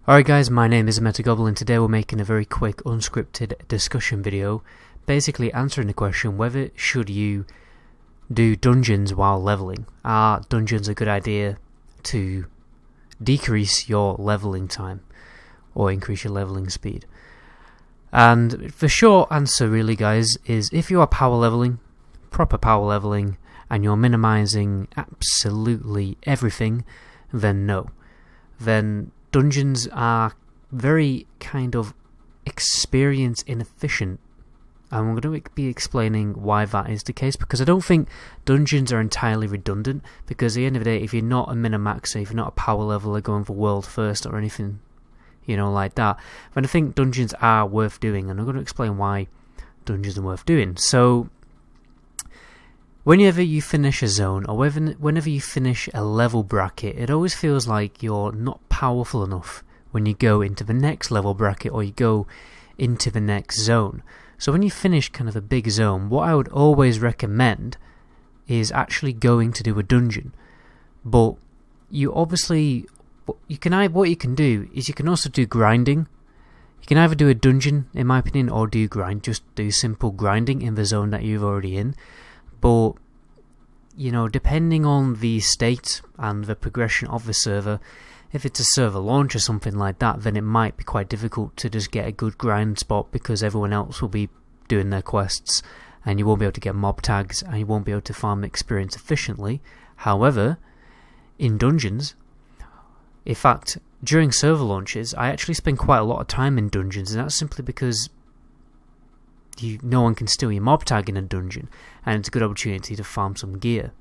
Alright guys, my name is Metagoblin and today we're making a very quick unscripted discussion video basically answering the question whether should you do dungeons while leveling. Are dungeons a good idea to decrease your leveling time or increase your leveling speed? And the short answer really guys is if you are power leveling, proper power leveling, and you're minimizing absolutely everything, then no. Then dungeons are very kind of experience inefficient, and I'm going to be explaining why that is the case, because I don't think dungeons are entirely redundant, because at the end of the day, if you're not a minimaxer, if you're not a power leveler going for world first or anything, you know, like that, then I think dungeons are worth doing, and I'm going to explain why dungeons are worth doing. So whenever you finish a zone, or whenever you finish a level bracket, it always feels like you're not powerful enough when you go into the next level bracket or you go into the next zone. So when you finish kind of a big zone, what I would always recommend is actually going to do a dungeon. But you obviously, what you can do is you can also do grinding. You can either do a dungeon, in my opinion, or just do simple grinding in the zone that you're already in. But, you know, depending on the state and the progression of the server, if it's a server launch or something like that, then it might be quite difficult to just get a good grind spot, because everyone else will be doing their quests and you won't be able to get mob tags and you won't be able to farm experience efficiently. However, in dungeons, in fact, during server launches, I actually spend quite a lot of time in dungeons, and that's simply because no one can steal your mob tag in a dungeon, and it's a good opportunity to farm some gear.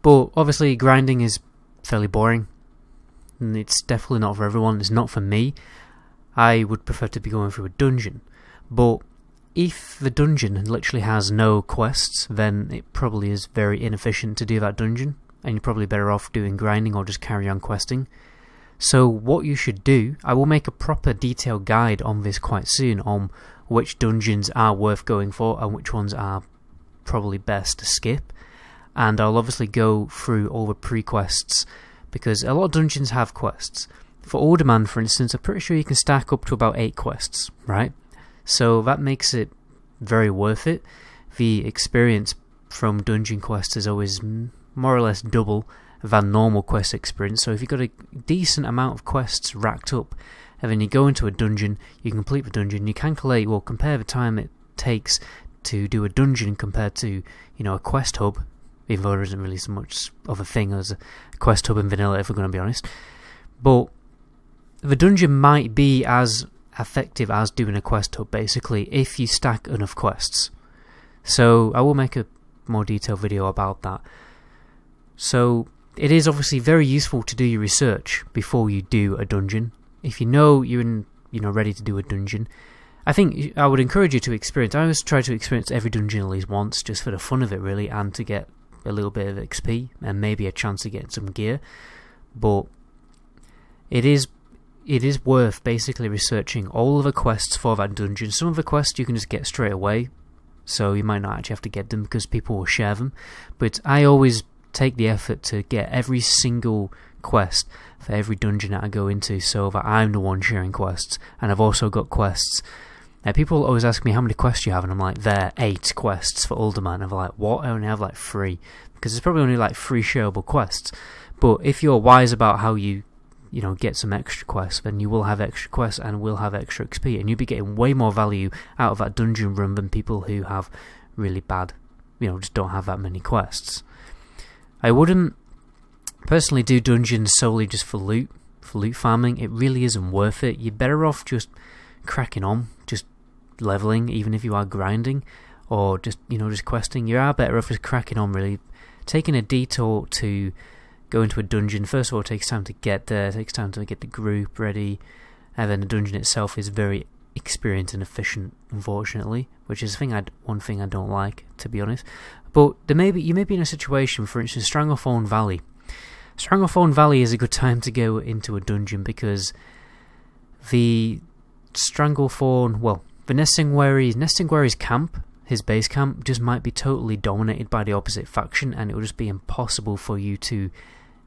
But obviously grinding is fairly boring, and it's definitely not for everyone. It's not for me. I would prefer to be going through a dungeon. But if the dungeon literally has no quests, then it probably is very inefficient to do that dungeon, and you're probably better off doing grinding or just carry on questing. So what you should do, I will make a proper detailed guide on this quite soon, on which dungeons are worth going for and which ones are probably best to skip. And I'll obviously go through all the pre-quests, because a lot of dungeons have quests. For Alderman, for instance, I'm pretty sure you can stack up to about 8 quests, right? So that makes it very worth it. The experience from dungeon quests is always more or less double than normal quest experience. So if you've got a decent amount of quests racked up, and then you go into a dungeon, you complete the dungeon, you calculate, well, compare the time it takes to do a dungeon compared to, you know, a quest hub, even though there isn't really so much of a thing as a quest hub in vanilla, if we're going to be honest. But the dungeon might be as effective as doing a quest hub, basically, if you stack enough quests. So I will make a more detailed video about that. So it is obviously very useful to do your research before you do a dungeon. If you know you're ready to do a dungeon, I think I would encourage you to experience. I always try to experience every dungeon at least once, just for the fun of it really, and to get a little bit of XP and maybe a chance of getting some gear. But it is worth basically researching all of the quests for that dungeon. Some of the quests you can just get straight away, so you might not actually have to get them because people will share them. But I always take the effort to get every single quest for every dungeon that I go into, so that I'm the one sharing quests. And I've also got quests. People always ask me how many quests you have, and I'm like, there are 8 quests for Alderman. I'm like, what? I only have like 3, because there's probably only like 3 shareable quests. But if you're wise about how you get some extra quests, then you will have extra quests and will have extra XP, and you'll be getting way more value out of that dungeon run than people who have really bad, just don't have that many quests. I wouldn't personally do dungeons solely just for loot farming. It really isn't worth it. You're better off just cracking on, just leveling, even if you are grinding or just questing. You are better off just cracking on, really. Taking a detour to go into a dungeon, first of all, it takes time to get there, it takes time to get the group ready, and then the dungeon itself is very experience and efficient, unfortunately, which is one thing I don't like, to be honest. But you may be in a situation, for instance, Stranglethorn Valley. Stranglethorn Valley is a good time to go into a dungeon, because the Stranglethorn, well, the Nestingwary's camp, his base camp, just might be totally dominated by the opposite faction, and it will just be impossible for you to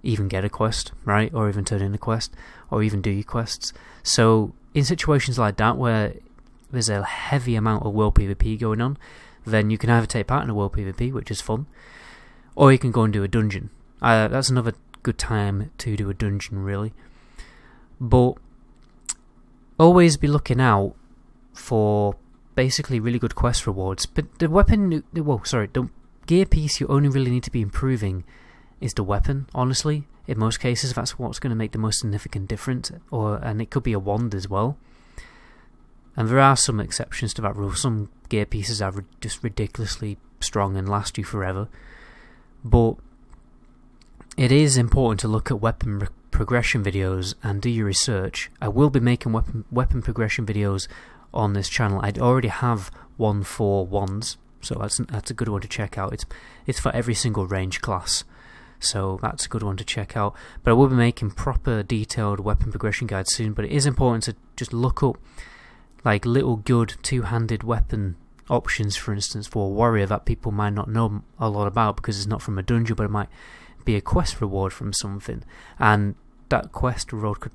even get a quest, right? Or even turn in a quest, or even do your quests. So in situations like that where there's a heavy amount of world PvP going on, then you can either take part in a world PvP, which is fun, or you can go and do a dungeon. That's another good time to do a dungeon, really. But always be looking out for basically really good quest rewards. But the gear piece you only really need to be improving is the weapon, honestly. In most cases, that's what's going to make the most significant difference, and it could be a wand as well. And there are some exceptions to that rule. Some gear pieces are just ridiculously strong and last you forever. But it is important to look at weapon progression videos and do your research. I will be making weapon progression videos on this channel. I already have one for wands, so that's a good one to check out. It's for every single range class, so that's a good one to check out. But I will be making proper detailed weapon progression guides soon. But it is important to just look up like little good two-handed weapon options, for instance, for a warrior that people might not know a lot about because it's not from a dungeon, but it might be a quest reward from something, and that quest reward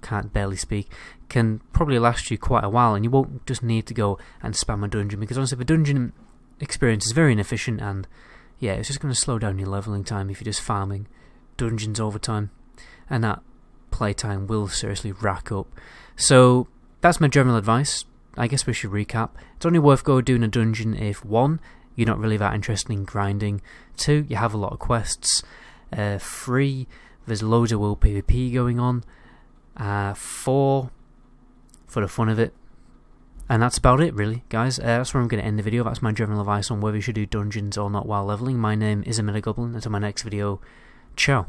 can't barely speak, can probably last you quite a while, and you won't just need to go and spam a dungeon, because honestly the dungeon experience is very inefficient, and yeah, it's just going to slow down your leveling time if you're just farming dungeons all the time, and that playtime will seriously rack up. So that's my general advice. I guess we should recap. It's only worth doing a dungeon if 1, you're not really that interested in grinding, 2, you have a lot of quests, 3, there's loads of world PvP going on, 4, for the fun of it, and that's about it really, guys. That's where I'm going to end the video. That's my general advice on whether you should do dungeons or not while leveling. My name is Goblin. Until my next video, ciao.